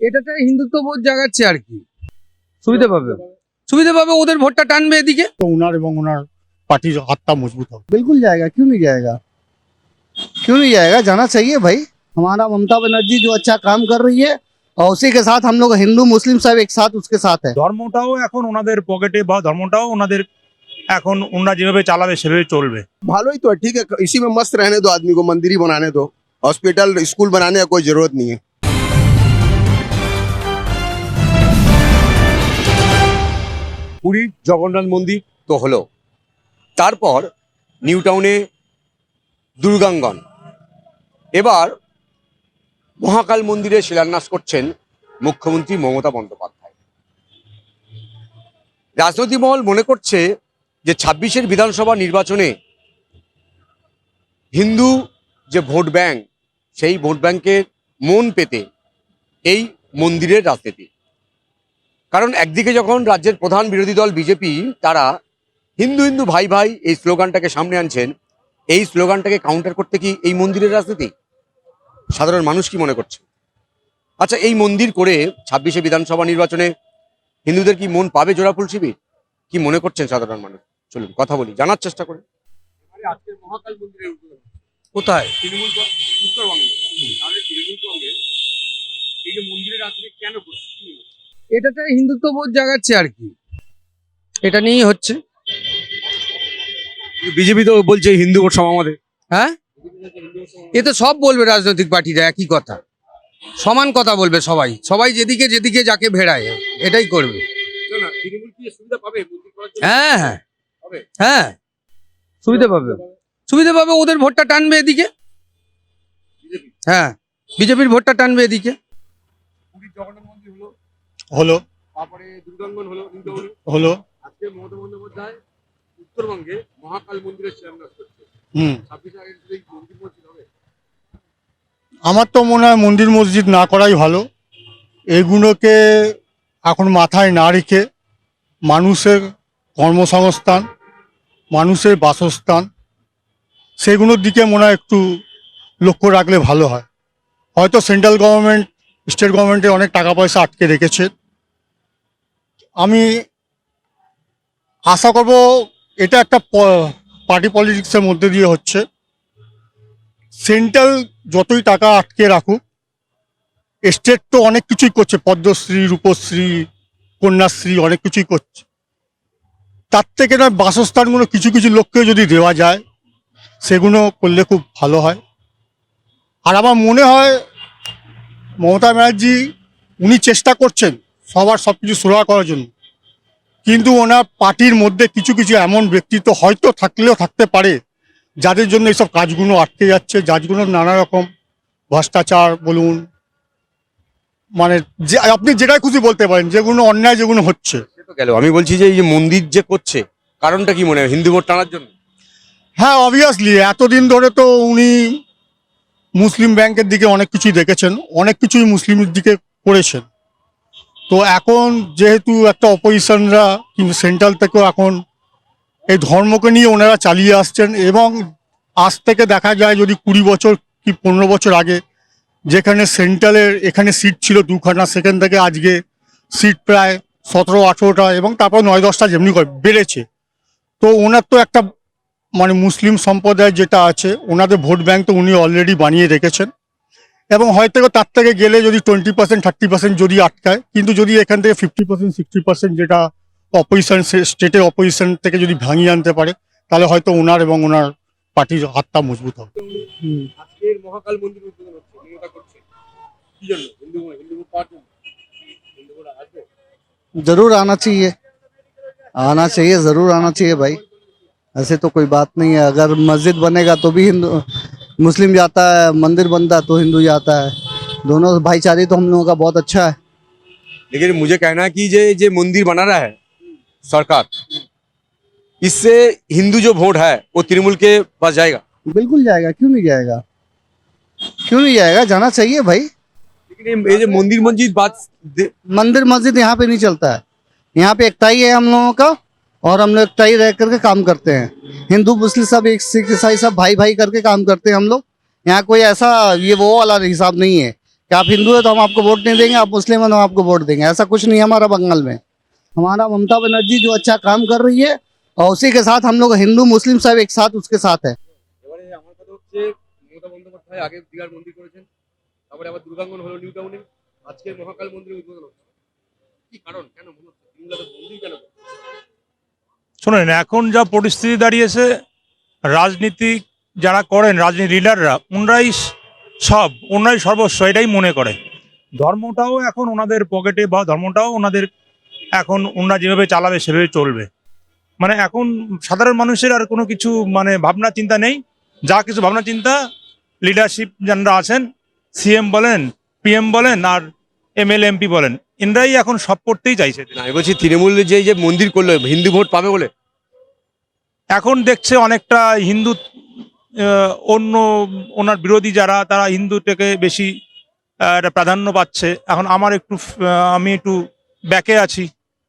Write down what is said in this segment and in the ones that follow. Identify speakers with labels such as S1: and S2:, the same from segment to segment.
S1: এটাতে হিন্দুত্ববোধ জাগাচ্ছে আর কি। সুবিধা পাবে ওদের ভোটটা টানবে এদিকে।
S2: तो उनार एवं उनार पार्टी हाथता मजबूत हो।
S3: बिल्कुल जाएगा, क्यों नहीं जाएगा, क्यों नहीं जाएगा, जाना चाहिए भाई। हमारा ममता बनर्जी जो अच्छा काम कर रही है और उसी के साथ हम लोग हिंदू मुस्लिम सब एक साथ उसके साथ है।
S4: ধর্মটাও এখন ওনাদের পকেটে বা ধর্মটাও ওনাদের এখন ওনারা যেভাবে চালাবে সেভাবে চলবে।
S5: भालो ही तो है, ठीक है, इसी में मस्त रहने दो आदमी को, मंदिर ही बनाने दो, हॉस्पिटल स्कूल बनाने का कोई जरूरत नहीं है।
S6: পুরীর জগন্নাথ মন্দির তো হলো, তারপর নিউ টাউনে দুর্গাঙ্গন, এবার মহাকাল মন্দিরে শিলান্যাস করছেন মুখ্যমন্ত্রী মমতা বন্দ্যোপাধ্যায়। রাজনৈতিক মহল মনে করছে যে 26-এর বিধানসভা নির্বাচনে হিন্দু যে ভোট ব্যাংক, সেই ভোট ব্যাংকের মন পেতে এই মন্দিরের রাজনীতি। কারণ একদিকে যখন রাজ্যের প্রধান বিরোধী দল বিজেপি তারা হিন্দু হিন্দু ভাই ভাই এই স্লোগানটাকে সামনে আনছেন, এই স্লোগানটাকে কাউন্টার করতে কি এই মন্দিরের রাজনীতি? সাধারণ মানুষ কি মনে করছে? আচ্ছা, এই মন্দির করে 26-এ বিধানসভা নির্বাচনে হিন্দুদের কি মন পাবে জোড়াফুল শিবির? কি মনে করছেন সাধারণ মানুষ? চলুন কথা বলি, জানার চেষ্টা করি। আজকের মহাকাল মন্দিরের
S1: কোথায়?
S6: তৃণমূল উত্তরবঙ্গে, তৃণমূল কংগ্রেস এই যে মন্দিরের রাজনীতি কেন করছে?
S1: এটাতে হিন্দুত্ববোধ জাগাচ্ছে আর কি, এটা নিয়েই হচ্ছে।
S6: বিজেপি তো বলছে হিন্দু ভোট সব আমাদের।
S1: হ্যাঁ, এ তো সব বলবে রাজনৈতিক পার্টিরা একই কথা, সমান কথা বলবে সবাই, সবাই যেদিকে যেদিকে যাকে ভেড়ায় এটাই করবে।
S6: তৃণমূল কি সুবিধা পাবে?
S1: হ্যাঁ হ্যাঁ হ্যাঁ, সুবিধা পাবে ওদের ভোটটা টানবে এদিকে। হ্যাঁ, বিজেপির ভোটটা টানবে এদিকে।
S6: পুরীর জগন্নাথ মন্দির হলো,
S2: হলো
S6: তারপরে দুর্গাঙ্গন হলো,
S2: হলো
S6: আজকে মমতা বন্দ্যোপাধ্যায় উত্তরবঙ্গে মহাকাল মন্দিরের শিলান্যাস করছে। 26 আগের এই মন্দির মসজিদ হবে?
S2: আমার তো মনে হয় মন্দির মসজিদ না করাই ভালো। এগুলোকে এখন মাথায় না রেখে মানুষের কর্মসংস্থান, মানুষের বাসস্থান, সেগুলোর দিকে মনে হয় একটু লক্ষ্য রাখলে ভালো হয়। হয়তো সেন্ট্রাল গভর্নমেন্ট, স্টেট গভর্নমেন্টে অনেক টাকা পয়সা আটকে রেখেছে। আমি আশা করব এটা একটা পার্টি পলিটিক্সের মধ্যে দিয়ে হচ্ছে। সেন্ট্রাল যতই টাকা আটকে রাখুক, স্টেট তো অনেক কিছুই করছে, পদ্মশ্রী, রূপশ্রী, কন্যাশ্রী অনেক কিছুই করছে। তার থেকে নয় বাসস্থানগুলো কিছু কিছু লোককে যদি দেওয়া যায়, সেগুলো করলে খুব ভালো হয়। আর আমার মনে হয় মমতা ব্যানার্জি উনি চেষ্টা করছেন সবার সব কিছু সুরাহা করার জন্য, কিন্তু ওনার পার্টির মধ্যে কিছু কিছু এমন ব্যক্তিত্ব হয়তো থাকলেও থাকতে পারে যাদের জন্য এইসব কাজগুলো আটকে যাচ্ছে, যারগুলো নানা রকম ভ্রষ্টাচার বলুন, মানে যে আপনি যেটাই খুশি বলতে পারেন, যেগুলো অন্যায় যেগুলো হচ্ছে।
S6: গেল, আমি বলছি যে এই যে মন্দির যে করছে, কারণটা কি মনে হয়? হিন্দু ভোট টানার জন্য?
S2: হ্যাঁ, অবভিয়াসলি এতদিন ধরে তো উনি মুসলিম ব্যাংকের দিকে অনেক কিছুই দেখেছেন, অনেক কিছুই মুসলিমের দিকে করেছেন। তো এখন যেহেতু একটা অপোজিশনরা কিন্তু সেন্ট্রাল থেকেও এখন এই ধর্মকে নিয়ে ওনারা চালিয়ে আসছেন, এবং আজ থেকে দেখা যায় যদি 20 বছর কি 15 বছর আগে যেখানে সেন্ট্রালের এখানে সিট ছিল 2খানা, সেখান থেকে আজকে সিট প্রায় 17-18টা, এবং তারপর 9-10টা যেমনি করে বেড়েছে। তো ওনার তো একটা মানে মুসলিম সম্প্রদায় যেটা আছে ওনাদের ভোট ব্যাংক তো উনি অলরেডি বানিয়ে রেখেছেন, এবং হয়তো তার থেকে গেলে যদি 20% 30% যদি আটকায়, কিন্তু যদি এখান থেকে 50% 60% যেটা অপোজিশন, স্টেটের অপোজিশন থেকে যদি ভাঙিয়ে আনতে পারে, তাহলে হয়তো ওনার এবং ওনার পার্টির হাতটা মজবুত হবে।
S6: আজকের মহাকাল মন্দির উদ্বোধন হচ্ছে, মমতা করছে কি জন্য? হিন্দু ভোট পাওয়ার জন্য? হিন্দু ভোট আসবে?
S3: जरूर आना चाहिए, आना चाहिए, जरूर आना चाहिए भाई। ऐसे तो कोई बात नहीं है, अगर मस्जिद बनेगा तो भी हिंदू मुस्लिम जाता है, मंदिर बनता है तो हिंदू जाता है, दोनों भाईचारे तो हम लोगों का बहुत अच्छा है।
S6: लेकिन मुझे कहना है कि ये मंदिर बना रहा है सरकार, इससे हिंदू जो वोट है वो तृणमूल के पास जाएगा।
S3: बिल्कुल जाएगा, क्यों नहीं जाएगा, क्यों नहीं जाएगा, जाना चाहिए भाई।
S6: लेकिन ये जो मंदिर मस्जिद बात,
S3: मंदिर मस्जिद यहाँ पे नहीं चलता है, यहाँ पे एकताई है हम लोगों का, और हम लोग एकताई रह करके काम करते हैं। हिंदू मुस्लिम सब, एक सिख ईसाई सब भाई भाई करके काम करते हैं हम लोग। यहाँ कोई ऐसा ये वो वाला हिसाब नहीं है कि कि आप हिंदू है तो हम आपको वोट नहीं देंगे, आप मुस्लिम है तो हम आपको वोट देंगे। ऐसा कुछ नहीं है हमारा बंगाल में। हमारा ममता बनर्जी जो अच्छा काम कर रही है और उसी के साथ हम लोग हिंदू मुस्लिम सब एक साथ उसके साथ है।
S6: এবারে আমার কথা হচ্ছে মমতা বন্দ্যোপাধ্যায় আগে দীঘার মন্দির করেছেন, তারপরে আবার দুর্গাঙ্গন হলো নিউ টাউনে, আজকে মহাকাল মন্দির উদ্বোধন হচ্ছে। কি কারণ, কেন মনে হচ্ছে তৃণমূলের মন্দির কেন করছে?
S4: শোনেন, এখন যা পরিস্থিতি দাঁড়িয়েছে, রাজনীতি যারা করেন, রাজনীতি লিডাররা, ওনারাই সর্বস্ব এটাই মনে করে। ধর্মটাও এখন ওনাদের পকেটে, বা ধর্মটাও ওনাদের এখন ওনারা যেভাবে চালাবে সেভাবে চলবে। মানে এখন সাধারণ মানুষের আর কোনো কিছু মানে ভাবনা চিন্তা নেই। যা কিছু ভাবনা চিন্তা লিডারশিপ যারা আছেন, সিএম বলেন, পিএম বলেন, আর এমএলএ এমপি বলেন, এনরাই এখন সব করতেই চাইছে।
S6: না, আমি বলছি তৃণমূল যে এই যে মন্দির করলো, হিন্দু ভোট পাবে বলে।
S4: এখন দেখছে অনেকটা হিন্দু, অন্য ওনার বিরোধী যারা, তারা হিন্দুটাকে বেশি একটা প্রাধান্য পাচ্ছে। এখন আমি একটু ব্যাকে আছি,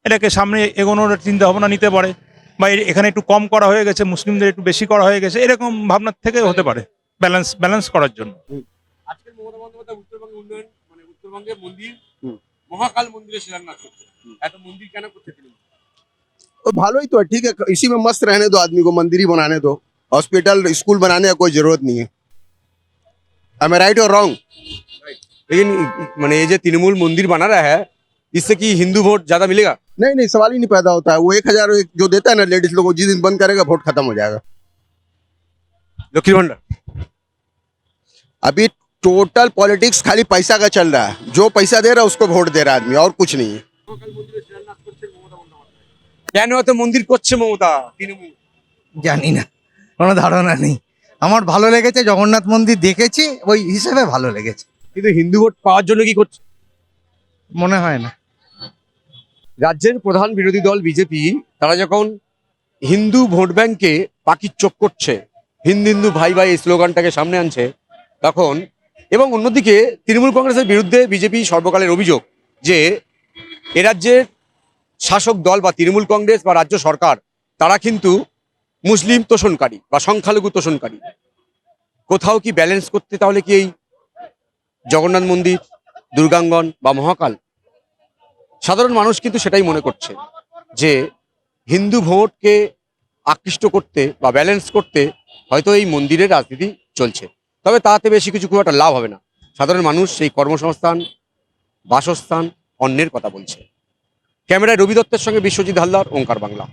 S4: এটাকে সামনে এগোনোর চিন্তা ভাবনা নিতে পারে, বা এখানে একটু কম করা হয়ে গেছে, মুসলিমদের একটু বেশি করা হয়ে গেছে, এরকম ভাবনার থেকে হতে পারে, ব্যালেন্স করার জন্য।
S6: আজকে মমতা বন্দ্যোপাধ্যায় উত্তরবঙ্গে উন্নয়ন, মানে উত্তরবঙ্গে মন্দির, মহাকাল মন্দিরে শিলান্যাস করছে। এত মন্দির কেন করছে তিনি?
S5: तो भालो ही तो है, ठीक है, इसी में मस्त रहने दो, आदमी को मंदिर ही बनाने दो, हॉस्पिटल स्कूल बनाने का कोई जरूरत नहीं है। आई एम राइट और रॉन्ग?
S6: लेकिन मैंने ये जो तृणमूल मंदिर बना रहा है, इससे कि हिंदू वोट ज्यादा मिलेगा?
S5: नहीं नहीं, सवाल ही नहीं पैदा होता है। वो 1000 जो देता है ना लेडीज लोगों को, जिस दिन बंद करेगा वोट खत्म हो जाएगा।
S6: लक्ष्मी भंडार
S5: अभी टोटल पॉलिटिक्स खाली पैसा का चल रहा है, जो पैसा दे रहा है उसको वोट दे रहा है आदमी, और कुछ नहीं है।
S6: কেন এত মন্দির করছে মমতা তৃণমূল?
S7: জানি না, কোনো ধারণা নেই। আমার ভালো লেগেছে, জগন্নাথ মন্দির দেখেছি, ওই হিসেবে ভালো লেগেছে।
S6: কিন্তু হিন্দু ভোট পাওয়ার জন্য কি করছে?
S7: মনে হয় না।
S6: রাজ্যের প্রধান বিরোধী দল বিজেপি, তারা যখন হিন্দু ভোট ব্যাংকে পাখির চোখ করছে, হিন্দু হিন্দু ভাই ভাই এই স্লোগানটাকে সামনে আনছে, তখন এবং অন্যদিকে তৃণমূল কংগ্রেসের বিরুদ্ধে বিজেপি সর্বকালের অভিযোগ যে এ রাজ্যের শাসক দল বা তৃণমূল কংগ্রেস বা রাজ্য সরকার, তারা কিন্তু মুসলিম তোষণকারী বা সংখ্যালঘু তোষণকারী। কোথাও কি ব্যালেন্স করতে তাহলে কি এই জগন্নাথ মন্দির, দুর্গাঙ্গন বা মহাকাল? সাধারণ মানুষ কিন্তু সেটাই মনে করছে যে হিন্দু ভোটকে আকৃষ্ট করতে বা ব্যালেন্স করতে হয়তো এই মন্দিরের রাজনীতি চলছে, তবে তাতে বেশি কিছু খুব একটা লাভ হবে না। সাধারণ মানুষ সেই কর্মসংস্থান, বাসস্থান, অন্যের কথা বলছে। ক্যামেরায় রবি দত্তের সঙ্গে বিশ্বজিৎ হালদার, ওঙ্কার বাংলা।